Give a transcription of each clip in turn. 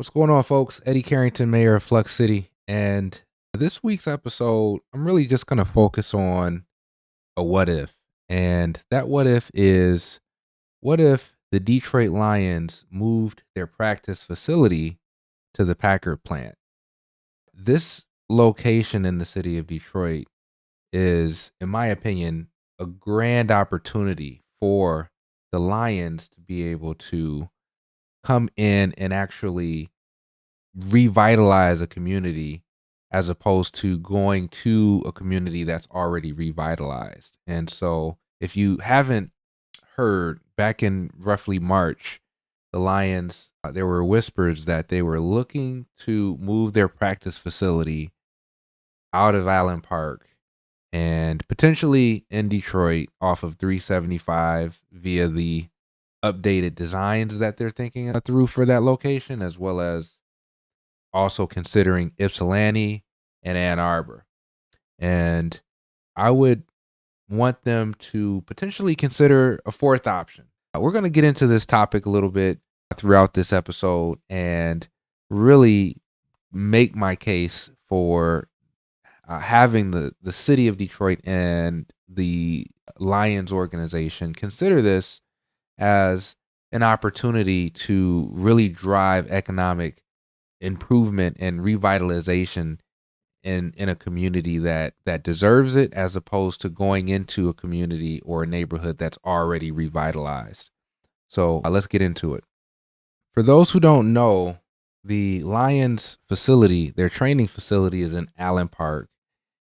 What's going on, folks? Eddie Carrington, mayor of Flux City. And this week's episode, I'm really just going to focus on a what if. And that what if is what if the Detroit Lions moved their practice facility to the Packard Plant? This location in the city of Detroit is, in my opinion, a grand opportunity for the Lions to be able to come in and actually revitalize a community as opposed to going to a community that's already revitalized. And so, if you haven't heard, back in roughly March, the Lions, there were whispers that they were looking to move their practice facility out of Allen Park and potentially in Detroit off of 375 via the updated designs that they're thinking through for that location, as well as also considering Ypsilanti and Ann Arbor. And I would want them to potentially consider a fourth option. We're going to get into this topic a little bit throughout this episode and really make my case for having the city of Detroit and the Lions organization consider this as an opportunity to really drive economic improvement and revitalization in a community that deserves it, as opposed to going into a community or a neighborhood that's already revitalized. So let's get into it. For those who don't know, the Lions facility, their training facility, is in Allen Park,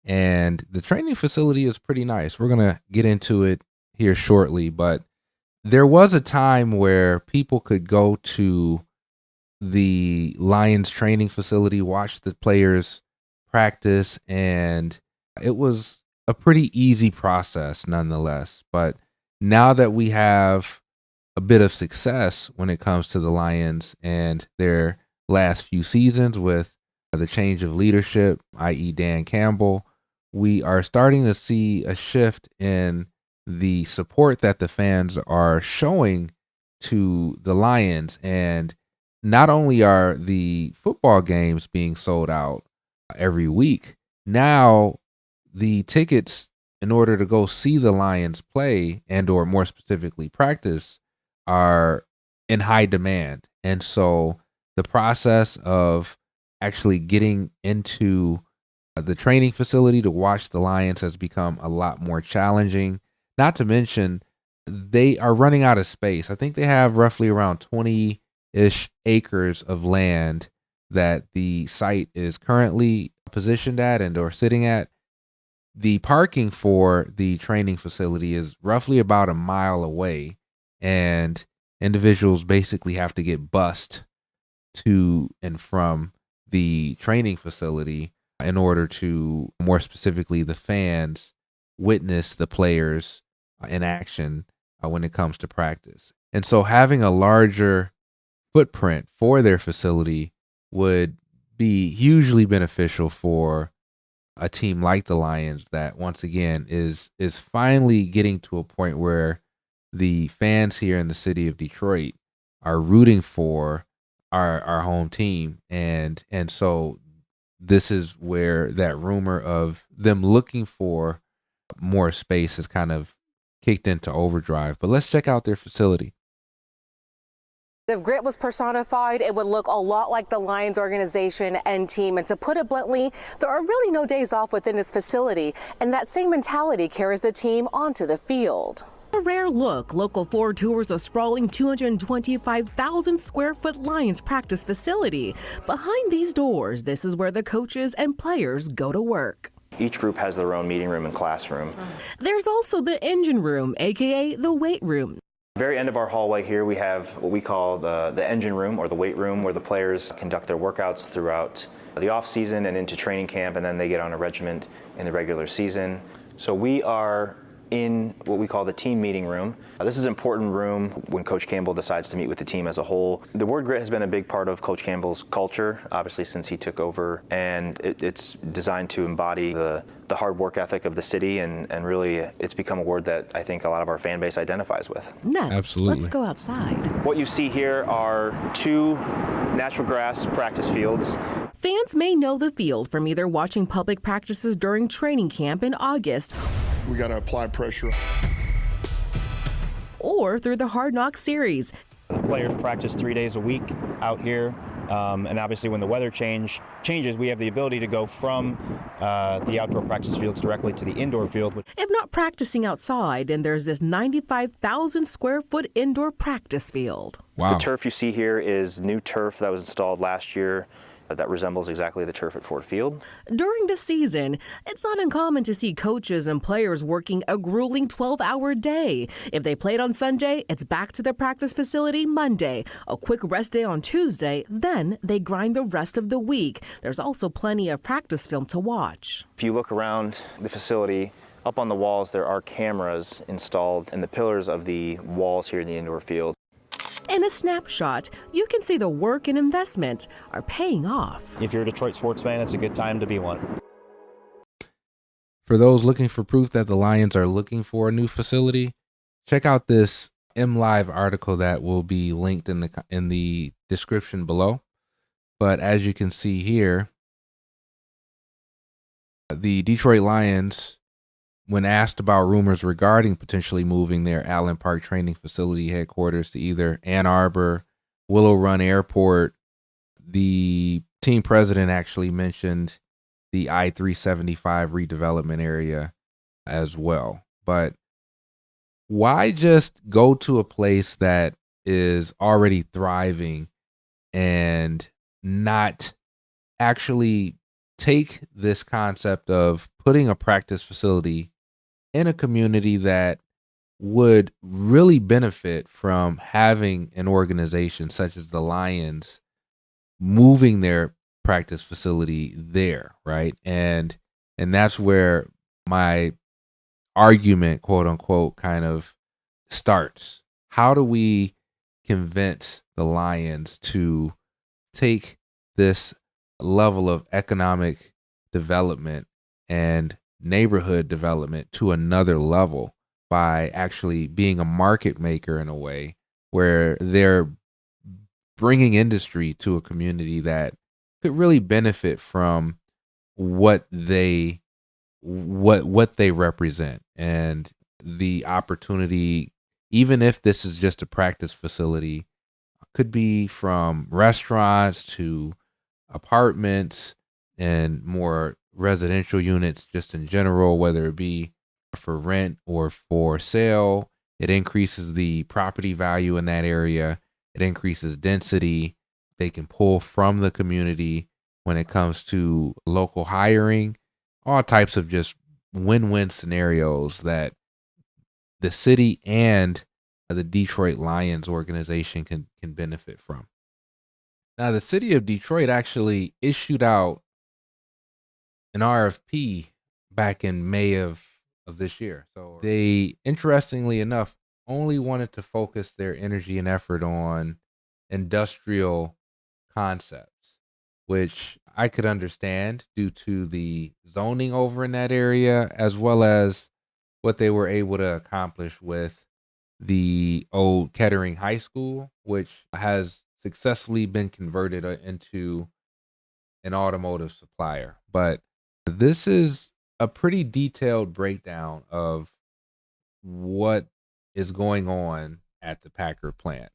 and the training facility is pretty nice. We're going to get into it here shortly, but there was a time where people could go to the Lions training facility, watch the players practice, and it was a pretty easy process nonetheless. But now that we have a bit of success when it comes to the Lions and their last few seasons with the change of leadership, i.e. Dan Campbell, we are starting to see a shift in the support that the fans are showing to the Lions. And not only are the football games being sold out every week, now the tickets in order to go see the Lions play and or more specifically practice are in high demand. And so the process of actually getting into the training facility to watch the Lions has become a lot more challenging. Not to mention, they are running out of space. I think they have roughly around 20-ish acres of land that the site is currently positioned at and or sitting at. The parking for the training facility is roughly about a mile away, and individuals basically have to get bused to and from the training facility in order to, more specifically, the fans witness the players in action when it comes to practice. And so having a larger footprint for their facility would be hugely beneficial for a team like the Lions that, once again, is finally getting to a point where the fans here in the city of Detroit are rooting for our home team. And so this is where that rumor of them looking for more space has kind of kicked into overdrive. But let's check out their facility. If grit was personified, it would look a lot like the Lions organization and team. And to put it bluntly, there are really no days off within this facility, and that same mentality carries the team onto the field. A rare look, Local 4 tours a sprawling 225,000 square foot Lions practice facility. Behind these doors, this is where the coaches and players go to work. Each group has their own meeting room and classroom. There's also the engine room, aka the weight room. Very end of our hallway here, we have what we call the engine room or the weight room, where the players conduct their workouts throughout the off season and into training camp, and then they get on a regiment in the regular season. So we are in what we call the team meeting room. This is an important room when Coach Campbell decides to meet with the team as a whole. The word grit has been a big part of Coach Campbell's culture, obviously since he took over, and it's designed to embody the hard work ethic of the city, and really it's become a word that I think a lot of our fan base identifies with. Next, Absolutely. let's go outside. What you see here are 2 natural grass practice fields. Fans may know the field from either watching public practices during training camp in August We got to apply pressure. or through the Hard Knocks series. The players practice 3 days a week out here, and obviously when the weather changes, we have the ability to go from the outdoor practice fields directly to the indoor field. If not practicing outside, then there's this 95,000 square foot indoor practice field. Wow. The turf you see here is new turf that was installed last year that resembles exactly the turf at Ford Field. During the season, it's not uncommon to see coaches and players working a grueling 12-hour day. If they played on Sunday, it's back to the practice facility Monday, a quick rest day on Tuesday, then they grind the rest of the week. There's also plenty of practice film to watch. If you look around the facility, up on the walls there are cameras installed in the pillars of the walls here in the indoor field. In a snapshot, you can see the work and investment are paying off. If you're a Detroit sports fan, it's a good time to be one. For those looking for proof that the Lions are looking for a new facility, check out this MLive article that will be linked in the description below. But as you can see here, the Detroit Lions, when asked about rumors regarding potentially moving their Allen Park training facility headquarters to either Ann Arbor, Willow Run Airport, the team president actually mentioned the I-375 redevelopment area as well. But why just go to a place that is already thriving and not actually take this concept of putting a practice facility in a community that would really benefit from having an organization such as the Lions moving their practice facility there, right? And that's where my argument, quote unquote, kind of starts. How do we convince the Lions to take this level of economic development and neighborhood development to another level by actually being a market maker in a way where they're bringing industry to a community that could really benefit from what they represent, and the opportunity, even if this is just a practice facility, could be from restaurants to apartments and more residential units just in general, whether it be for rent or for sale. It increases the property value in that area. It increases density. They can pull from the community when it comes to local hiring, all types of just win-win scenarios that the city and the Detroit Lions organization can benefit from. Now, the city of Detroit actually issued out an RFP back in May of this year. So they, interestingly enough, only wanted to focus their energy and effort on industrial concepts, which I could understand due to the zoning over in that area, as well as what they were able to accomplish with the old Kettering High School, which has successfully been converted into an automotive supplier. But this is a pretty detailed breakdown of what is going on at the Packard plant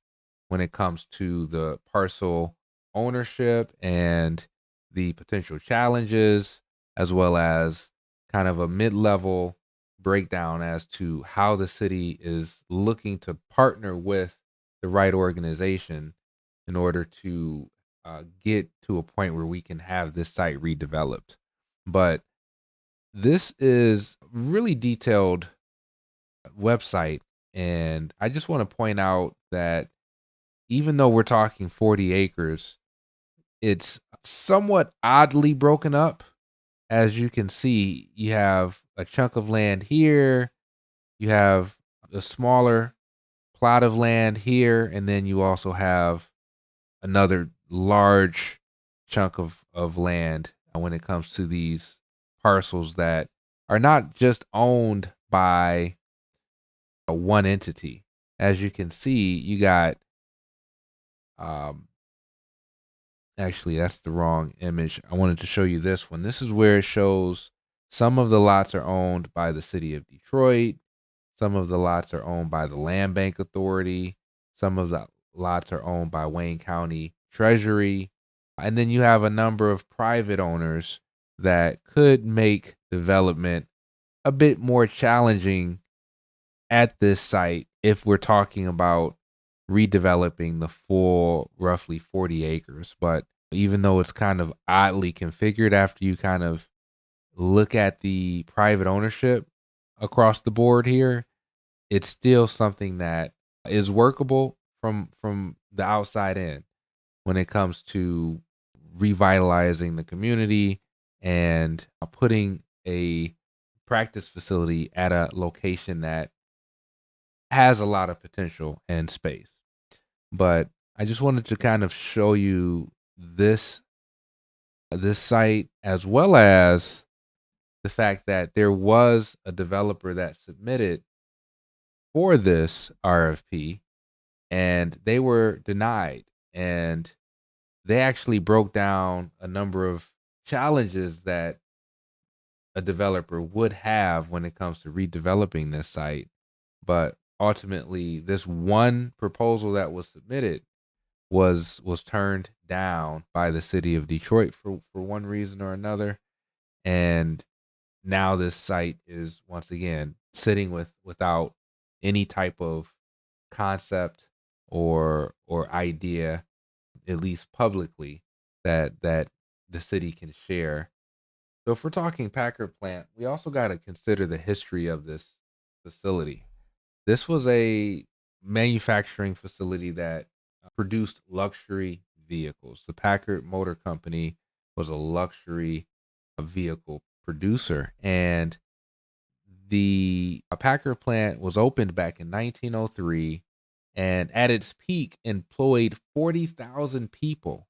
when it comes to the parcel ownership and the potential challenges, as well as kind of a mid-level breakdown as to how the city is looking to partner with the right organization in order to get to a point where we can have this site redeveloped. But this is a really detailed website, and I just want to point out that even though we're talking 40 acres, it's somewhat oddly broken up. As you can see, you have a chunk of land here, You have a smaller plot of land here, and then you also have another large chunk of land when it comes to these parcels that are not just owned by one entity. As you can see, you got um actually that's the wrong image. I wanted to show you this one. This is where it shows some of the lots are owned by the city of Detroit, some of the lots are owned by the Land Bank Authority, some of the lots are owned by Wayne County Treasury, and then you have a number of private owners that could make development a bit more challenging at this site if we're talking about redeveloping the full roughly 40 acres. But even though it's kind of oddly configured after you kind of look at the private ownership across the board here, it's still something that is workable from the outside in when it comes to revitalizing the community and putting a practice facility at a location that has a lot of potential and space. But I just wanted to kind of show you this site, as well as the fact that there was a developer that submitted for this RFP and they were denied, and they actually broke down a number of challenges that a developer would have when it comes to redeveloping this site. But ultimately, this one proposal that was submitted was turned down by the city of Detroit for one reason or another. And now this site is once again sitting without any type of concept or idea, at least publicly, that the city can share. So if we're talking Packard Plant, we also got to consider the history of this facility. This was a manufacturing facility that produced luxury vehicles. The Packard Motor Company was a luxury vehicle producer, and the Packard plant was opened back in 1903 and at its peak employed 40,000 people,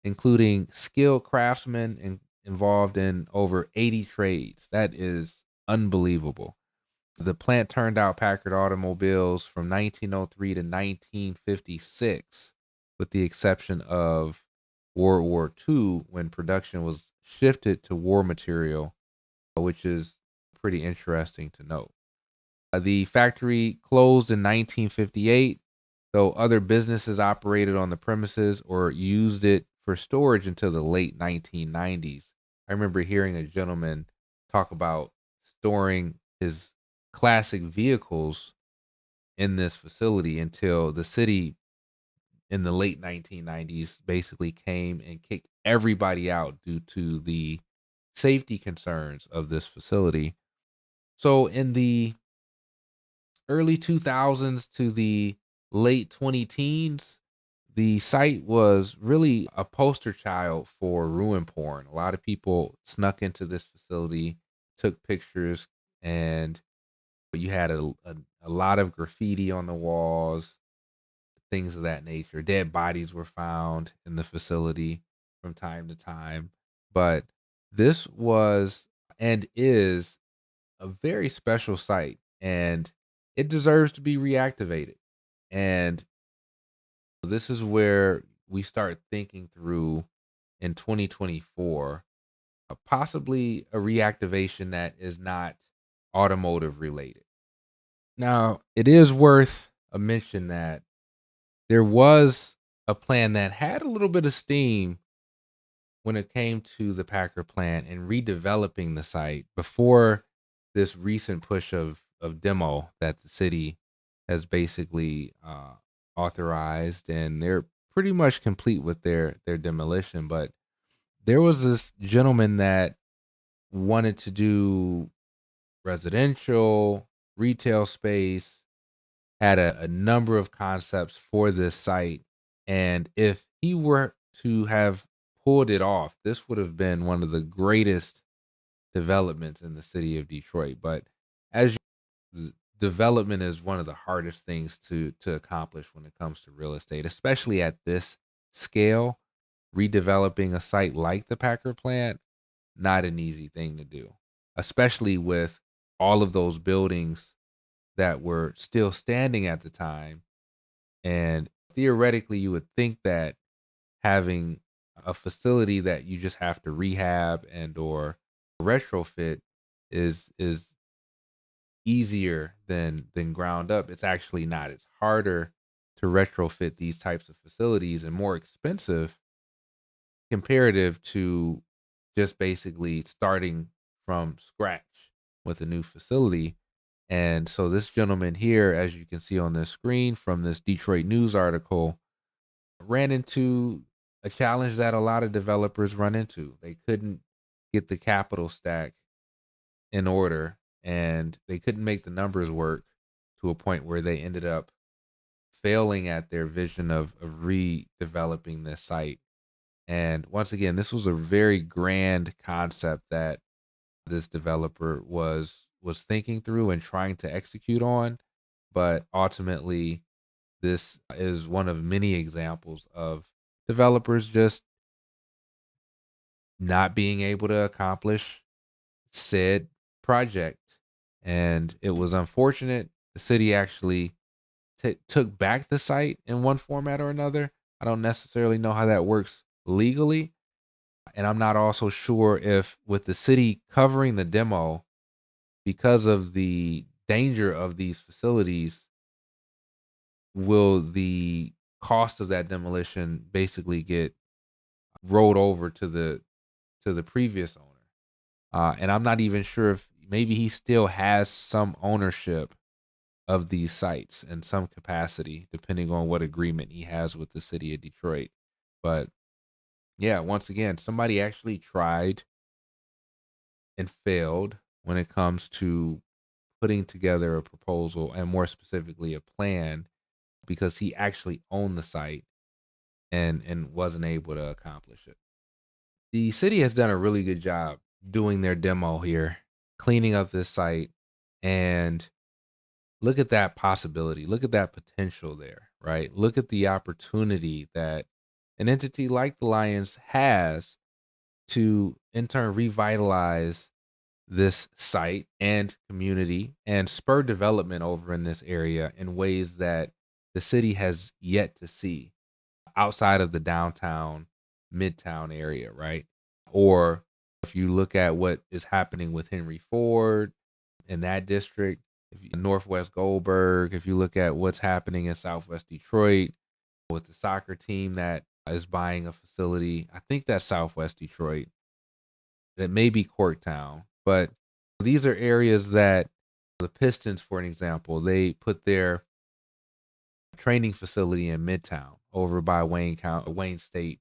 including skilled craftsmen and involved in over 80 trades. That is unbelievable. The plant turned out Packard automobiles from 1903 to 1956, with the exception of World War II, when production was shifted to war material, which is pretty interesting to note. The factory closed in 1958, though other businesses operated on the premises or used it for storage until the late 1990s. I remember hearing a gentleman talk about storing his classic vehicles in this facility until the city in the late 1990s basically came and kicked everybody out due to the safety concerns of this facility. So in the early 2000s to the late 20 teens, the site was really a poster child for ruin porn. A lot of people snuck into this facility, took pictures, and you had a lot of graffiti on the walls, things of that nature. Dead bodies were found in the facility from time to time. But this was and is a very special site, and it deserves to be reactivated. And this is where we start thinking through in 2024, possibly a reactivation that is not automotive related. Now, it is worth a mention that there was a plan that had a little bit of steam when it came to the Packard plant and redeveloping the site before this recent push of demo that the city has basically authorized, and they're pretty much complete with their demolition. But there was this gentleman that wanted to do residential, retail space, had a number of concepts for this site. And if he were to have pulled it off, this would have been one of the greatest developments in the city of Detroit. But as development is one of the hardest things to accomplish when it comes to real estate, especially at this scale. Redeveloping a site like the Packard plant, not an easy thing to do, especially with all of those buildings that were still standing at the time. And theoretically, you would think that having a facility that you just have to rehab and or retrofit is easier than ground up. It's actually not. It's harder to retrofit these types of facilities and more expensive comparative to just basically starting from scratch with a new facility. And so this gentleman here, as you can see on this screen from this Detroit News article, ran into a challenge that a lot of developers run into. They couldn't get the capital stack in order and they couldn't make the numbers work to a point where they ended up failing at their vision of redeveloping this site. And once again, this was a very grand concept that this developer was thinking through and trying to execute on, but ultimately this is one of many examples of developers just not being able to accomplish said project. And it was unfortunate. The city actually took back the site in one format or another. I don't necessarily know how that works legally. And I'm not also sure if with the city covering the demo because of the danger of these facilities, will the cost of that demolition basically get rolled over to the previous owner. And I'm not even sure if maybe he still has some ownership of these sites in some capacity, depending on what agreement he has with the city of Detroit. But yeah, once again, somebody actually tried and failed when it comes to putting together a proposal and more specifically a plan because he actually owned the site and wasn't able to accomplish it. The city has done a really good job doing their demo here, cleaning up this site, and look at that possibility. Look at that potential there, right? Look at the opportunity that an entity like the Lions has to in turn revitalize this site and community and spur development over in this area in ways that the city has yet to see outside of the downtown midtown area, right? Or if you look at what is happening with Henry Ford in that district, if you Northwest Goldberg, if you look at what's happening in Southwest Detroit with the soccer team that is buying a facility, I think that's Southwest Detroit. That may be Corktown, but these are areas that the Pistons, for an example, they put their training facility in Midtown over by Wayne State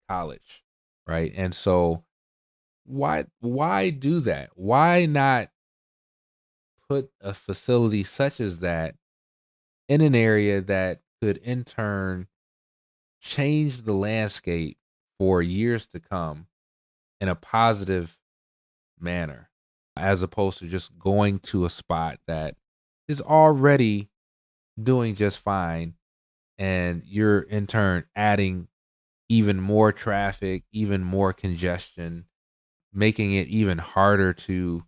College, right? And so why do that? Why not put a facility such as that in an area that could in turn change the landscape for years to come in a positive manner, as opposed to just going to a spot that is already doing just fine and you're in turn adding even more traffic, even more congestion, making it even harder to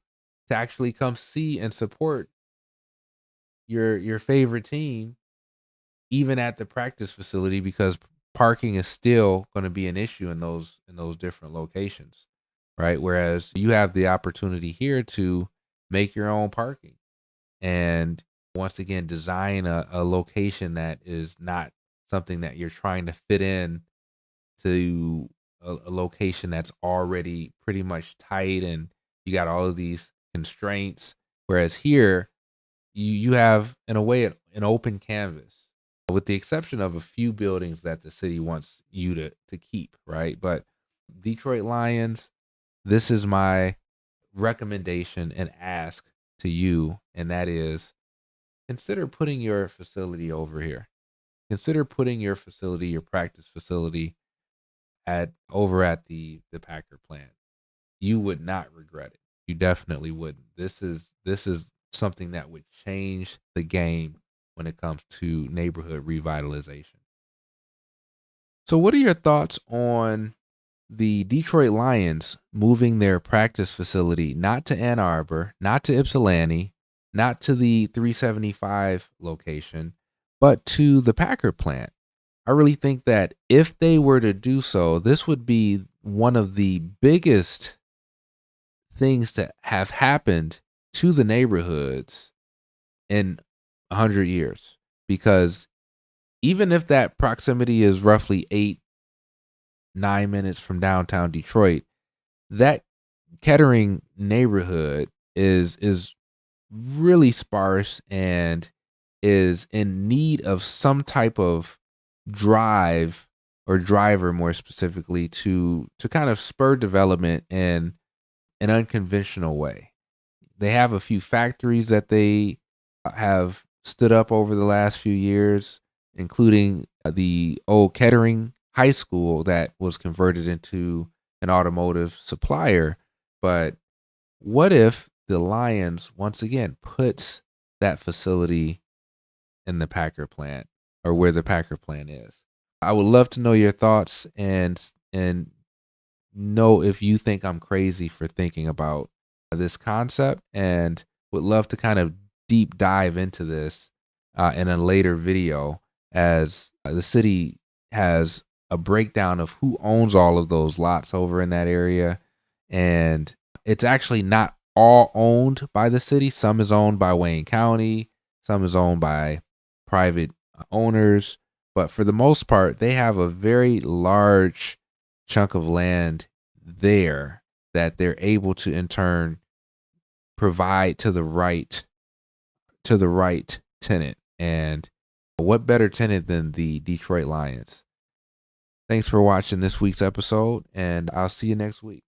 actually come see and support your favorite team even at the practice facility because parking is still going to be an issue in those different locations, right? Whereas you have the opportunity here to make your own parking and once again design a location that is not something that you're trying to fit in to a location that's already pretty much tight and you got all of these constraints. Whereas here, you have in a way an open canvas, with the exception of a few buildings that the city wants you to keep, right? But Detroit Lions, this is my recommendation and ask to you, and that is consider putting your facility over here. Consider putting your facility, your practice facility at over at the Packard plant. You would not regret it. You definitely wouldn't. This is something that would change the game when it comes to neighborhood revitalization. So, what are your thoughts on the Detroit Lions moving their practice facility not to Ann Arbor, not to Ypsilanti, not to the 375 location, but to the Packard plant? I really think that if they were to do so, this would be one of the biggest things that have happened to the neighborhoods in 100 years. Because even if that proximity is roughly 8-9 minutes from downtown Detroit, that Kettering neighborhood is really sparse and is in need of some type of drive or driver, more specifically, to kind of spur development in an unconventional way. They have a few factories that they have stood up over the last few years, including the old Kettering High School that was converted into an automotive supplier. But what if the Lions once again puts that facility in the Packard plant, or where the Packard plant is? I would love to know your thoughts and know if you think I'm crazy for thinking about this concept, and would love to kind of deep dive into this in a later video, as the city has a breakdown of who owns all of those lots over in that area. And it's actually not all owned by the city. Some is owned by Wayne County, some is owned by private owners, but for the most part, they have a very large chunk of land there that they're able to in turn provide to the right tenant. And what better tenant than the Detroit Lions? Thanks for watching this week's episode, and I'll see you next week.